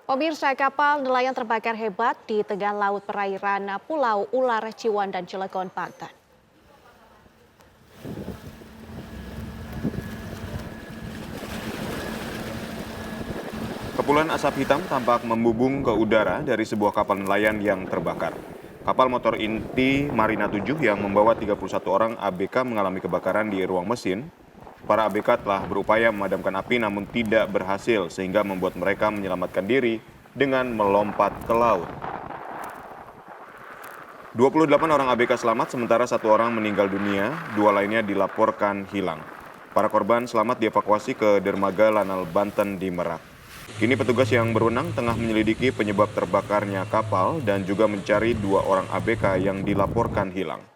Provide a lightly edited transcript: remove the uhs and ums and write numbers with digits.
Pemirsa, kapal nelayan terbakar hebat di tengah laut perairan Pulau Ular, Ciwandan, Cilegon, Banten. Kepulan asap hitam tampak membubung ke udara dari sebuah kapal nelayan yang terbakar. Kapal motor inti Marina 7 yang membawa 31 orang ABK mengalami kebakaran di ruang mesin. Para ABK telah berupaya memadamkan api namun tidak berhasil sehingga membuat mereka menyelamatkan diri dengan melompat ke laut. 28 orang ABK selamat sementara satu orang meninggal dunia, dua lainnya dilaporkan hilang. Para korban selamat dievakuasi ke dermaga Lanal Banten di Merak. Kini petugas yang berwenang tengah menyelidiki penyebab terbakarnya kapal dan juga mencari dua orang ABK yang dilaporkan hilang.